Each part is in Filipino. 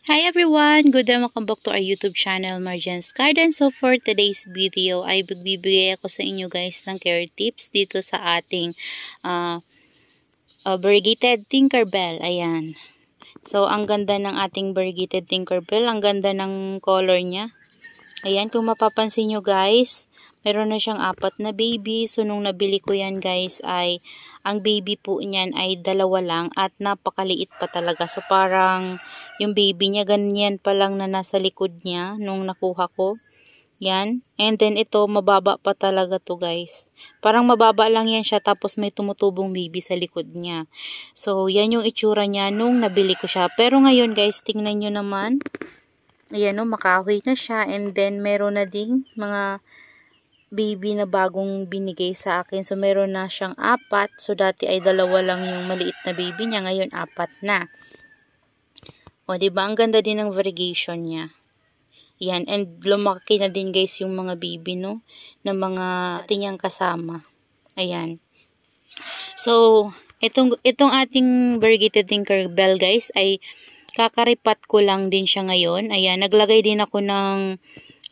Hi everyone! Good day, welcome back to our YouTube channel, Marjan's Garden. So for today's video ay bibigay ako sa inyo guys ng care tips dito sa ating variegated Tinkerbell. Ayan. So ang ganda ng ating variegated Tinkerbell. Ang ganda ng color niya. Ayan, kung mapapansin nyo guys, meron na siyang 4 na baby. So nung nabili ko yan guys ay ang baby po niyan ay 2 lang at napakaliit pa talaga. So parang yung baby niya ganyan pa lang na nasa likod niya nung nakuha ko. Yan. And then ito mababa pa talaga to guys. Parang mababa lang yan siya tapos may tumutubong baby sa likod niya. So yan yung itsura niya nung nabili ko siya. Pero ngayon guys, tingnan nyo naman. Ayan o, makahoy na siya. And then meron na ding mga baby na bagong binigay sa akin. So, meron na siyang 4. So, dati ay 2 lang yung maliit na baby niya. Ngayon, 4 na. O, diba? Ang ganda din ng variegation niya. Yan. And, lumaki na din guys yung mga baby, no? Na mga ating kasama. Ayan. So, itong ating variegated Tinkerbell guys ay kakaripat ko lang din siya ngayon. Ayan. Naglagay din ako ng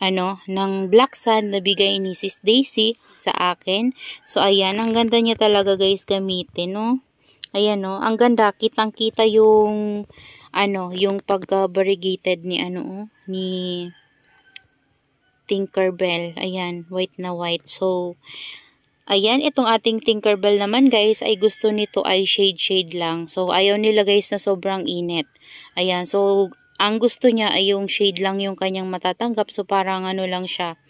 ng black sand na bigay ni Sis Daisy sa akin. So, ayan. Ang ganda niya talaga guys gamitin, no? Ayan, no? Ang ganda. Kitang-kita yung, yung pagka-variegated ni, ni Tinkerbell. Ayan. White na white. So, ayan. Itong ating Tinkerbell naman guys, ay gusto nito ay shade lang. So, ayaw nila guys na sobrang init. Ayan. So, ang gusto niya ay yung shade lang yung kanyang matatanggap. So, parang lang siya.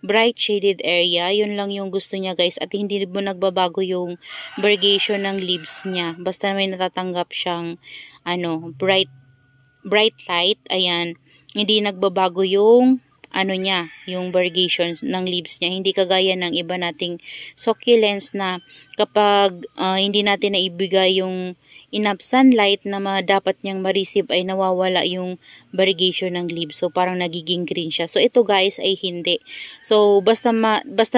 Bright shaded area. Yun lang yung gusto niya guys. At hindi mo nagbabago yung variegation ng leaves niya. Basta may natatanggap siyang bright light. Ayan. Hindi nagbabago yung niya, yung variegation ng leaves niya. Hindi kagaya ng iba nating succulents na kapag hindi natin naibigay yung enough sunlight na dapat niyang ma-receive ay nawawala yung variegation ng leaves. So, parang nagiging green siya. So, ito guys ay hindi. So, basta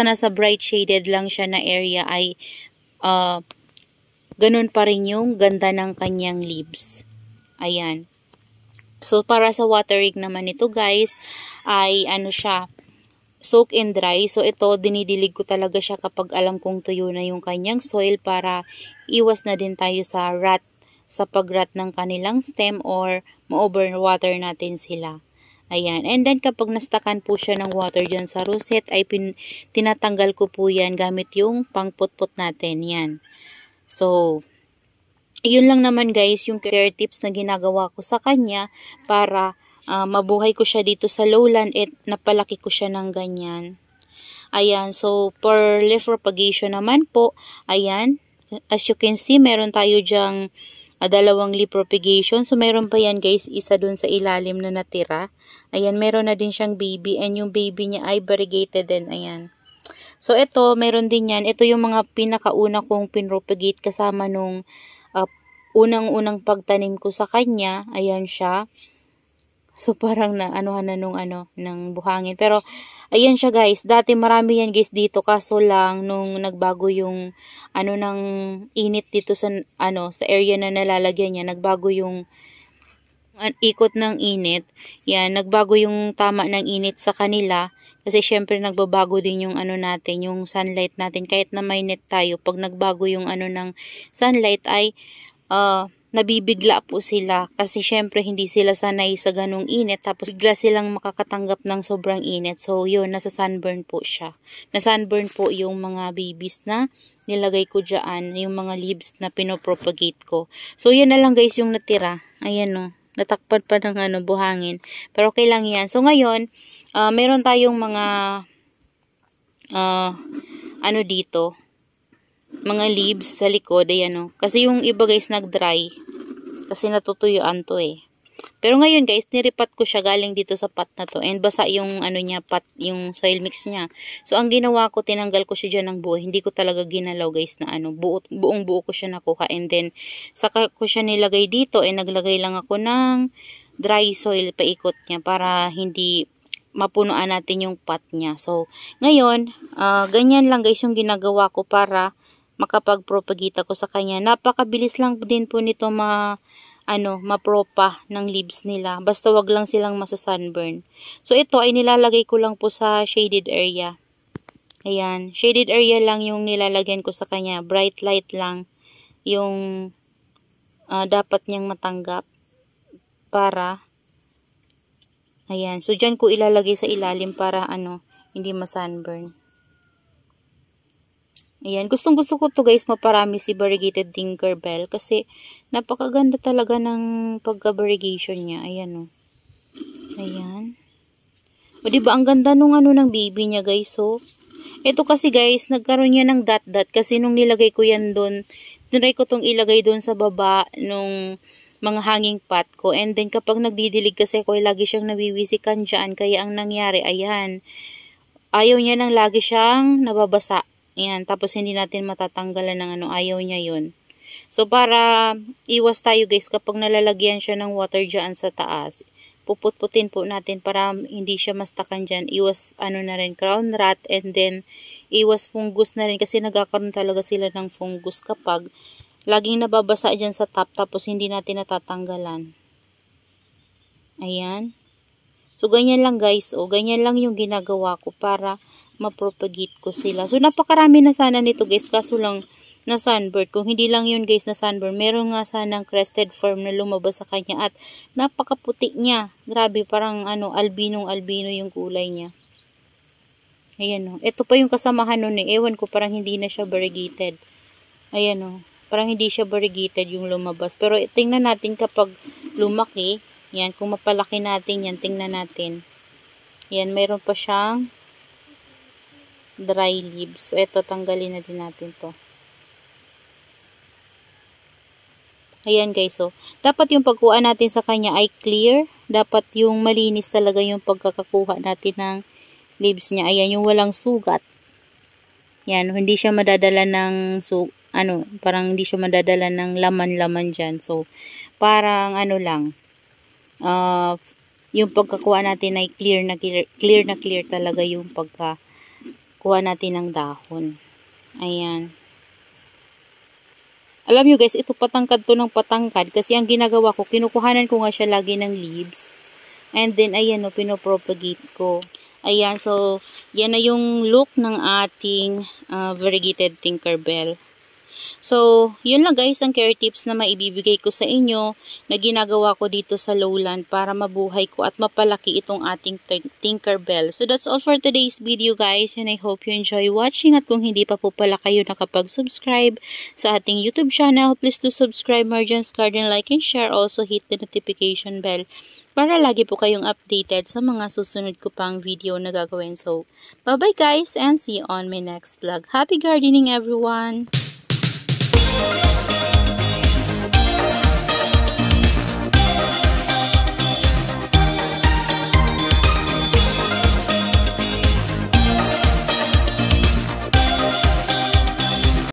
nasa bright shaded lang siya na area ay ganun pa rin yung ganda ng kanyang leaves. Ayan. So, para sa watering naman ito guys ay siya, soak and dry. So, ito, dinidilig ko talaga siya kapag alam kong tuyo na yung kanyang soil para iwas na din tayo sa pag-rot ng kanilang stem or ma-overwater natin sila. Ayan. And then, kapag nastakan po siya ng water dyan sa rosette, ay tinatanggal ko po yan gamit yung pangputput natin. Yan. So, yun lang naman guys, yung care tips na ginagawa ko sa kanya para mabuhay ko siya dito sa lowland at napalaki ko siya ng ganyan. Ayan, so for leaf propagation naman po, ayan, as you can see, meron tayo dyang 2 leaf propagation. So meron pa yan guys, isa dun sa ilalim na natira. Ayan, meron na din siyang baby and yung baby niya ay variegated din. Ayan. So ito, meron din yan. Ito yung mga pinakauna kong pinropagate kasama nung unang-unang pagtanim ko sa kanya. Ayan siya. So, parang ng buhangin. Pero, ayan siya guys. Dati marami yan guys dito. Kaso lang, nung nagbago yung, ng init dito sa area na nalalagyan niya. Nagbago yung ikot ng init. Yan, nagbago yung tama ng init sa kanila. Kasi, syempre, nagbabago din yung natin, yung sunlight natin. Kahit na may net tayo, pag nagbago yung ng sunlight ay, nabibigla po sila kasi syempre hindi sila sanay sa ganong init tapos bigla silang makakatanggap ng sobrang init. So yun, nasa sunburn po siya. Na sunburn po yung mga babies na nilagay ko dyan, yung mga leaves na pinopropagate ko. So yan na lang guys yung natira. Ayan o, natakpan pa ng buhangin. Pero okay lang yan. So ngayon, meron tayong mga dito, mga leaves sa likod, ayan o. Kasi yung iba guys nag-dry. Kasi natutuyuan to eh. Pero ngayon guys, niripat ko siya galing dito sa pot na to. And basa yung pot, yung soil mix niya. So ang ginawa ko, tinanggal ko siya dyan ng buo. Hindi ko talaga ginalaw guys na buong buo ko siya nakuha. And then, saka ko siya nilagay dito. And naglagay lang ako ng dry soil paikot niya para hindi mapunuan natin yung pot niya. So, ngayon, ganyan lang guys yung ginagawa ko para makapag-propagate ako sa kanya. Napakabilis lang din po nito mapropa ng leaves nila. Basta wag lang silang masa-sunburn. So, ito ay nilalagay ko lang po sa shaded area. Ayan. Shaded area lang yung nilalagyan ko sa kanya. Bright light lang yung dapat niyang matanggap. Para, ayan. So, dyan ko ilalagay sa ilalim para, hindi ma-sunburn. Ayan, gustong-gusto ko to guys, maparami si variegated Tinkerbell kasi napakaganda talaga ng pagka-variegation niya. Ayan o. Ayan. O diba, ang ganda nung ng baby niya guys. So, ito kasi guys, nagkaroon niya ng dot-dot kasi nung nilagay ko yan doon, tinry ko tong ilagay doon sa baba nung mga hanging pot ko. And then kapag nagdidilig kasi ko, lagi siyang nabiwisikan dyan. Kaya ang nangyari, ayan, ayaw niya nang lagi siyang nababasa. Ayan, tapos hindi natin matatanggalan ng ayaw niya yun. So, para iwas tayo guys, kapag nalalagyan siya ng water dyan sa taas, puput-putin po natin para hindi siya mastakan dyan. Iwas, na rin, crown rot, and then, iwas fungus na rin, kasi nagkakaroon talaga sila ng fungus kapag laging nababasa dyan sa top, tapos hindi natin natatanggalan. Ayan. So, ganyan lang guys, ganyan lang yung ginagawa ko para mapropagate ko sila. So, napakarami na sana nito guys, kaso lang na sunburn. Kung hindi lang yun guys na sunburn, meron nga sanang crested form na lumabas sa kanya at napakaputi niya. Grabe, parang albino yung kulay niya. Ayan o. Ito pa yung kasamahan nun Ewan ko, parang hindi na siya variegated. Ayan o. Parang hindi siya variegated yung lumabas. Pero tingnan natin kapag lumaki. Yan, kung mapalaki natin yan, tingnan natin. Yan, meron pa siyang dry leaves. So, ito, tanggalin na din natin to. Ayan guys, so, dapat yung pagkuha natin sa kanya ay clear. Dapat yung malinis talaga yung pagkakakuha natin ng leaves niya. Ayan, yung walang sugat. Yan, hindi siya madadala ng, parang hindi siya madadala ng laman-laman dyan. So, parang lang, yung pagkakuha natin ay clear na clear talaga yung pagkakuha natin ng dahon. Ayan. Alam nyo guys, ito patangkad to ng patangkad kasi ang ginagawa ko, kinukuhanan ko nga siya lagi ng leaves. And then, ayan pinopropagate ko. Ayan, so, yan na yung look ng ating variegated Tinkerbell. So, yun lang guys ang care tips na maibibigay ko sa inyo na ginagawa ko dito sa lowland para mabuhay ko at mapalaki itong ating Tinkerbell. So, that's all for today's video guys, and I hope you enjoy watching. At kung hindi pa po pala kayo nakapag-subscribe sa ating YouTube channel, please do subscribe Marjan's Garden, like and share. Also, hit the notification bell para lagi po kayong updated sa mga susunod ko pang video na gagawin. So, bye-bye guys and see you on my next vlog. Happy gardening everyone!